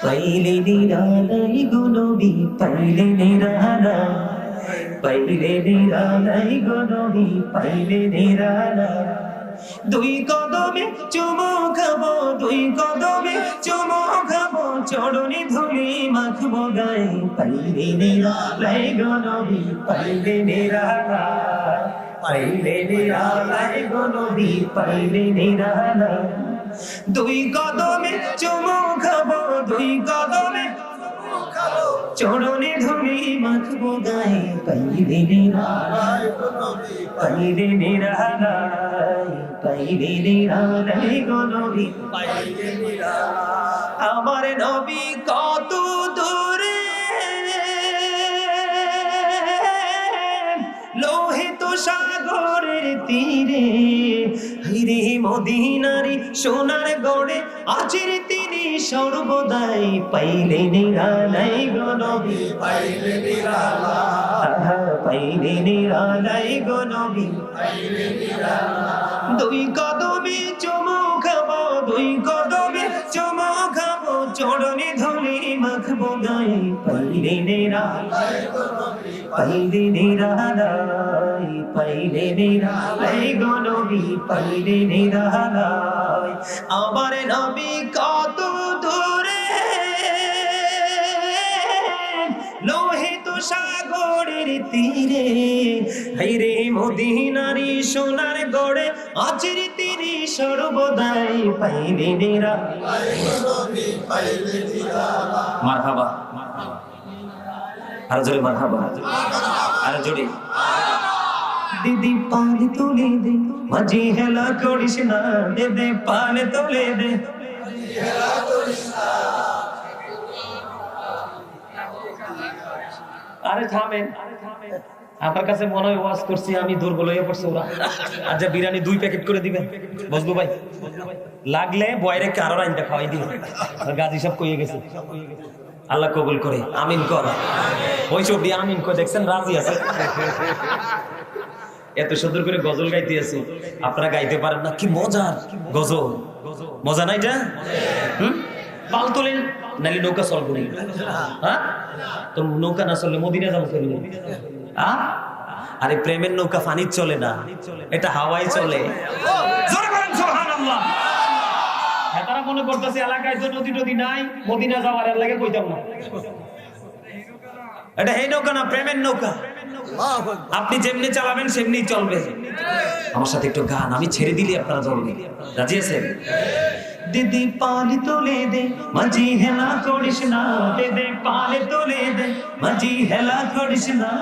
পাইলে নিরালাই গো নবী, পাইলে নিরালাই, পাইলে নিরালাই গো নবী, পাইলে নিরালাই। দুই কদমে চুমু খাবো, দুই কদমে চুমু খাবো, চরণে ধুলি মাখবো গায়ে। পাইলে নিরালাই গো নবী, পাইলে নিরালাই, পাইলে নিরালাই গো নবী, পাইলে নিরালাই। দুই কদমে চুমু খাবো, দুই কদমে চরণে ধুলি মাখবো গায়ে। পাইলে নিরালাই গো নবী, পাইলে নিরালাই, পাইলে নিরালাই গো নবী, পাইলে নিরালাই। আমার নবী কত দূরে, লোহিত সাগরের তীরে, হাইরে মদিনারি সোনার গড়ে আছেন তিনি সর্বদাই। পাইলে নিরালাই গো নবী, পাইলে নিরালাই, পাইলে নিরালাই গো নবী, পাইলে নিরালাই। দুই কদমে চুমু খাবো, দুই কদমে চুমু খাবো, চরণে ধুলি মাখবো গায়ে। পাইলে নিরালাই গো নবী, পাইলে নিরালাই, পাইলে নিরালাই গো নবী, পাইলে নিরালাই। আমার নবী কত দূরে, লোহিত সাগরের তীরে, হাইরে মদিনারি সোনার গড়ে আছেন তিনি সর্বদাই। পাইলে নিরালাই গো নবী, পাইলে নিরালাই। মারহাবা, আর জোরে মারহাবা, আর জোরে। দিদি পালে তুলে দে, মাঝি হেলা করিস না, দে দে পালে তুলে দে। আরে থামেন, আপনার কাছে মনে হয় ওয়াজ করছি আমি, দুর্বল হয়ে পড়ছে ওরা। আচ্ছা বিরিয়ানি 2 প্যাকেট করে দিবেন বজলু ভাই, লাগলে বয়রে কারো রাইনটা খাওয়াই দিবেন। গাজী সব কইয়ে গেছে, আল্লাহ কবুল করে, আমিন কর। ওই সব দিয়ে আমিন করে দেখছেন, রাজি আছে। এত সুন্দর করে গজল গাইতে আছি, আপনারা গাইতে পারেন না, কি মজার গজল, মজা নাই এটা? পাল তোলেন নাহলে নৌকা চলবো না। হ্যাঁ, তো নৌকা না চললে মদিনা যাবো ফেলবো। আরে প্রেমের নৌকা পানি চলে না, এটা হাওয়াই চলে। তারা মনে করতেছে এলাকায় তো নদী নদী নাই, মদিনা যাওয়ার এর লাগে কইতাম না। এটা এই নৌকা না, প্রেমের নৌকা। আপনি যেমনি চালাবেন সেমনি চলবে। আমার সাথে একটু গান, আমি ছেড়ে দিলে আপনারা চলবে। রাজি আছেন? দিদি পালে তুলে দে, মাঝি হেলা করিস না, দে দে পালে তুলে দে, মাঝি হেলা করিস না।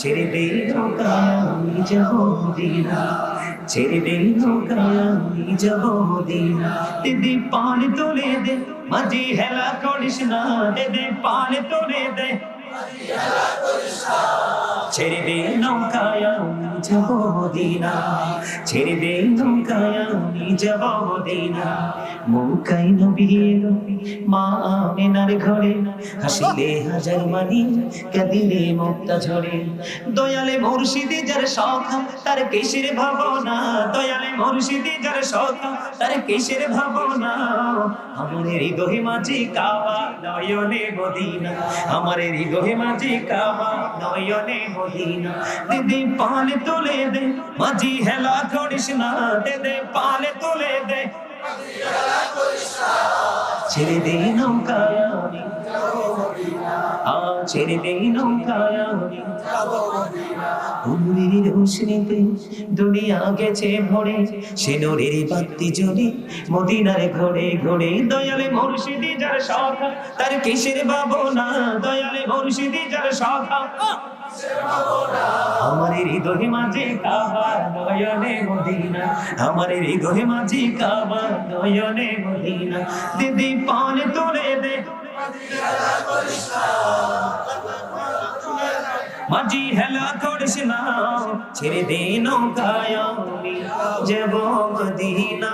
ছেড়ে দে নৌকা আমি যাব মদিনা, ছেড়ে দে নৌকা আমি যাব মদিনা। দিদি পালে তুলে দে, মাঝি হেলা করিস না, দে দে পালে তুলে দে, ছেড়ে দে নৌকায় আমি যাব মদিনা, ছেড়ে দে নৌকায় আমি যাব মদিনা। মৌকায় নবী এলো মা আমেনার ঘরে, হাসিলে হাজার মানি, কাঁদিলে মুক্তা ঝরে। দয়ালে মুর্শিদি যার সখা, তার কিসের ভাবনা, দয়ালে মুর্শিদি যার সখা, তার কিসের ভাবনা। আমার হৃদয়ে মাঝে কাবা, নয়নে মদিনা, আমার হৃদয়ে মাঝে কাবা, নয়নে মদিনা। দিদি পালে তুলে দে, মাঝি হেলা করিস না, দে দে পালে তুলে দে, ছেড়ে দে নৌকায় আমি যাব মদিনা, ছেড়ে দে নৌকায় আমি যাব মদিনা। নূরের রোশনীতে দুনিয়া গেছে ভরে, সে নূরের বাতি জ্বলে মদিনার ঘরে ঘরে। দয়ালে মুর্শিদি যার সখা, তার কিসের ভাবনা, দয়ালে মুর্শিদি যার সখা, আমার হৃদয়ে মাঝে কাবা, নয়নে মদিনা, আমার হৃদয়ে মাঝে কাবা, নয়নে মদিনা। দিদি পালে তুলে দে, মাঝি হেলা করিস না, ছেড়ে দে নৌকায় আমি যাব মদিনা।